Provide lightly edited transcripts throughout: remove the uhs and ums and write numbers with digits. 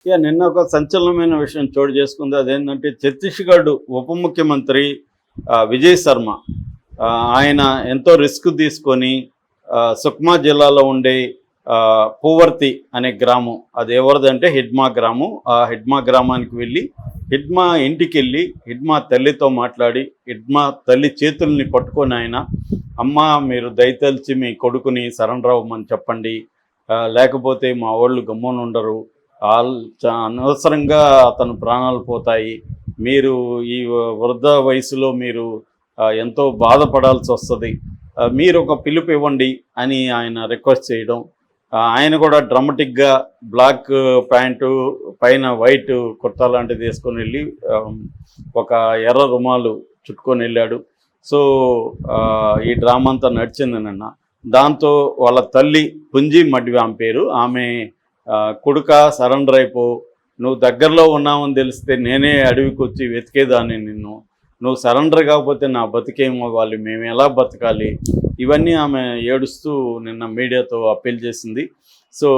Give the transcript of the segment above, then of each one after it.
నిన్న ఒక సంచలనమైన విషయం చోటు చేసుకుంది. అదేంటంటే ఛత్తీస్‌గఢ్ ఉప ముఖ్యమంత్రి విజయ్ శర్మ ఆయన ఎంతో రిస్క్ తీసుకొని సుక్మా జిల్లాలో ఉండే పూవర్తి అనే గ్రామం, అది ఎవరిదంటే హిడ్మా గ్రామం. ఆ హిడ్మా గ్రామానికి వెళ్ళి హిడ్మా ఇంటికి వెళ్ళి హిడ్మా తల్లితో మాట్లాడి హిడ్మా తల్లి చేతుల్ని పట్టుకొని ఆయన, అమ్మ మీరు దయతలిచి మీ కొడుకుని సరెండర్ అవ్వమని చెప్పండి, లేకపోతే మా వాళ్ళు గమ్మున ఉండరు, అనవసరంగా అతను ప్రాణాలు పోతాయి, మీరు ఈ వృద్ధ వయసులో మీరు ఎంతో బాధపడాల్సి వస్తుంది, మీరు ఒక పిలుపు ఇవ్వండి అని ఆయన రిక్వెస్ట్ చేయడం. ఆయన కూడా డ్రామాటిక్గా బ్లాక్ ప్యాంటు పైన వైట్ కుర్తా లాంటిది వేసుకొని వెళ్ళి ఒక ఎర్ర రుమాలు చుట్టుకొని వెళ్ళాడు. సో ఈ డ్రామా అంతా నడిచింది నిన్న. దాంతో వాళ్ళ తల్లి పుంజి మడ్వి ఆమె పేరు, ఆమె కొడుక సరెండర్ అయిపో, నువ్వు దగ్గరలో ఉన్నావని తెలిస్తే నేనే అడవికి వచ్చి వెతికేదాన్ని నిన్ను, నువ్వు సరెండర్ కాకపోతే నా బతికేమవ్వాలి, మేము ఎలా బతకాలి, ఇవన్నీ ఆమె ఏడుస్తూ నిన్న మీడియాతో అప్పీల్ చేసింది. సో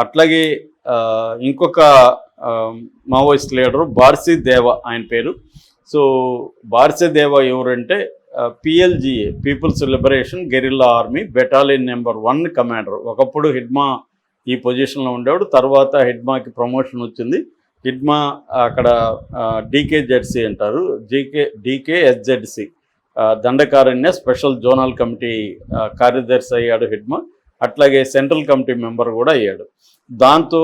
అట్లాగే ఇంకొక మావోయిస్ట్ లీడరు బార్సీ దేవా ఆయన పేరు. సో బార్సీ దేవా ఎవరంటే PLGA, people's liberation guerrilla army battalion number 1 commander. ఒకప్పుడు హిడ్మా ఈ పొజిషన్లో ఉండేవాడు, తర్వాత హిడ్మాకి ప్రమోషన్ వచ్చింది. హిడ్మా అక్కడ డీకేజెడ్సి అంటారు, డీకేఎస్జెడ్సి దండకారణ్య స్పెషల్ జోనల్ కమిటీ కార్యదర్శి అయ్యాడు హిడ్మా. అట్లాగే సెంట్రల్ కమిటీ మెంబర్ కూడా అయ్యాడు. దాంతో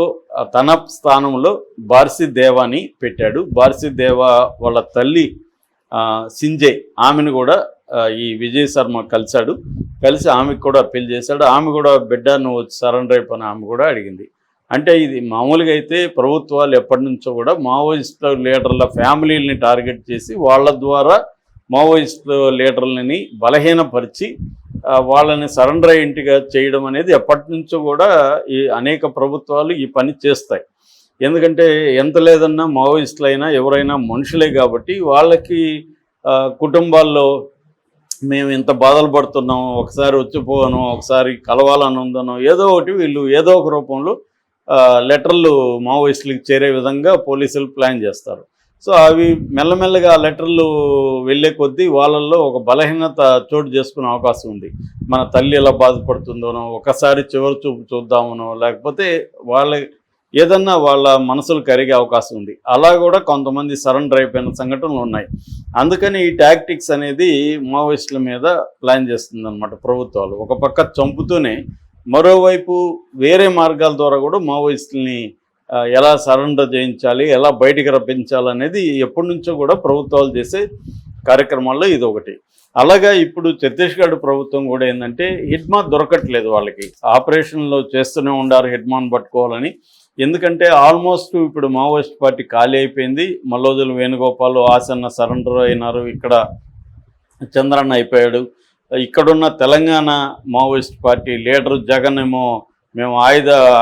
తన స్థానంలో బార్సీ దేవాని పెట్టాడు. బార్సీ దేవా వాళ్ళ తల్లి సింజే, ఆమెను కూడా ఈ విజయ్ శర్మ కలిసి ఆమెకు కూడా అప్పీల్ చేశాడు. ఆమె కూడా బిడ్డ నువ్వు సరెండర్ అయిపోయిన ఆమె కూడా అడిగింది. అంటే ఇది మామూలుగా అయితే ప్రభుత్వాలు ఎప్పటి నుంచో కూడా మావోయిస్ట్ లీడర్ల ఫ్యామిలీలని టార్గెట్ చేసి వాళ్ళ ద్వారా మావోయిస్ట్ లీడర్లని బలహీనపరిచి వాళ్ళని సరెండర్ అయ్యేట్టుగా చేయడం అనేది ఎప్పటి నుంచో కూడా ఈ అనేక ప్రభుత్వాలు ఈ పని చేస్తాయి. ఎందుకంటే ఎంత లేదన్నా మావోయిస్టులు అయినా ఎవరైనా మనుషులే కాబట్టి వాళ్ళకి కుటుంబాల్లో మేము ఇంత బాధలు పడుతున్నాం, ఒకసారి వచ్చిపోను, ఒకసారి కలవాలని ఉందనో ఏదో ఒకటి వీళ్ళు ఏదో ఒక రూపంలో లెటర్లు మావోయిస్టులకు చేరే విధంగా పోలీసులు ప్లాన్ చేస్తారు. సో అవి మెల్లమెల్లగా ఆ లెటర్లు వెళ్ళే కొద్దీ వాళ్ళల్లో ఒక బలహీనత చోటు చేసుకునే అవకాశం ఉంది. మన తల్లి ఎలా బాధపడుతుందోనో, ఒకసారి చివరి చూపు చూద్దామనో, లేకపోతే ఏదన్నా వాళ్ళ మనసులు కరిగే అవకాశం ఉంది. అలా కూడా కొంతమంది సరెండర్ అయిపోయిన సంఘటనలు ఉన్నాయి. అందుకని ఈ టాక్టిక్స్ అనేది మావోయిస్టుల మీద ప్లాన్ చేస్తుందన్నమాట ప్రభుత్వాలు. ఒక పక్క చంపుతూనే మరోవైపు వేరే మార్గాల ద్వారా కూడా మావోయిస్టులని ఎలా సరెండర్ చేయించాలి, ఎలా బయటికి రప్పించాలనేది ఎప్పటి నుంచో కూడా ప్రభుత్వాలు చేసే కార్యక్రమాల్లో ఇది ఒకటి. అలాగా ఇప్పుడు ఛత్తీస్గఢ్ ప్రభుత్వం కూడా ఏంటంటే హిడ్మా దొరకట్లేదు, వాళ్ళకి ఆపరేషన్లో చేస్తూనే ఉండారు హిడ్మాను పట్టుకోవాలని. ఎందుకంటే ఆల్మోస్ట్ ఇప్పుడు మావోయిస్ట్ పార్టీ ఖాళీ అయిపోయింది. మల్లోజుల వేణుగోపాల్ ఆసన్న సరెండర్ అయినారు, ఇక్కడ చంద్రన్న అయిపోయాడు. ఇక్కడున్న Telangana Maoist party leader Jagan ఏమో మేము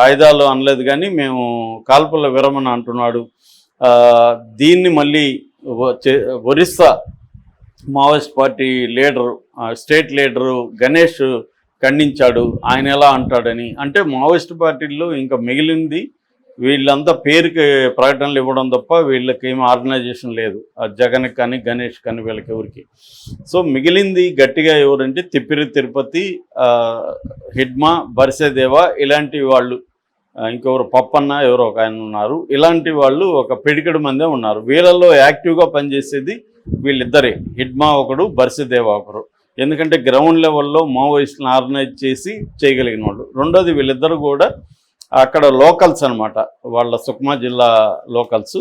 ఆయుధాలు అనలేదు కానీ మేము కాల్పుల విరమణ అంటున్నాడు. దీన్ని మళ్ళీ Orissa Maoist party leader, state leader Ganesh ఖండించాడు. ఆయన ఎలా అంటాడని. అంటే మావోయిస్ట్ పార్టీల్లో ఇంకా మిగిలింది వీళ్ళంతా పేరుకి ప్రకటనలు ఇవ్వడం తప్ప వీళ్ళకి ఏమి ఆర్గనైజేషన్ లేదు, జగన్కి కానీ గణేష్ కానీ వీళ్ళకి ఎవరికి. సో మిగిలింది గట్టిగా ఎవరంటే తిప్పిరి తిరుపతి, హిడ్మా, బర్సేదేవా ఇలాంటి వాళ్ళు, ఇంకెవరు పప్పన్న ఎవరో ఒక ఆయన ఉన్నారు. ఇలాంటి వాళ్ళు ఒక పిడికెడు మందే ఉన్నారు. వీళ్ళల్లో యాక్టివ్గా పనిచేసేది వీళ్ళిద్దరే, హిడ్మా ఒకడు, బర్సేదేవా ఒకరు. ఎందుకంటే గ్రౌండ్ లెవెల్లో మావోయిస్టులను ఆర్గనైజ్ చేసి చేయగలిగిన వాళ్ళు. రెండోది వీళ్ళిద్దరు కూడా అక్కడ లోకల్స్ అనమాట, వాళ్ళ సుక్మా జిల్లా లోకల్స్.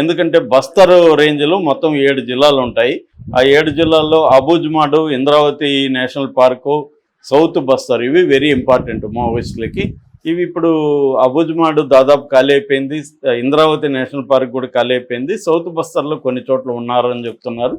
ఎందుకంటే బస్తర్ రేంజ్లో మొత్తం 7 జిల్లాలు ఉంటాయి. ఆ 7 జిల్లాల్లో Abujhmad, Indravati national park, south Bastar ఇవి వెరీ ఇంపార్టెంట్ మావోయిస్టులకి. ఇవి ఇప్పుడు అబూజ్మాడు దాదాపు ఖాళీ అయిపోయింది, ఇంద్రావతి నేషనల్ పార్క్ కూడా ఖాళీ అయిపోయింది. సౌత్ బస్తర్లో కొన్ని చోట్ల ఉన్నారని చెప్తున్నారు.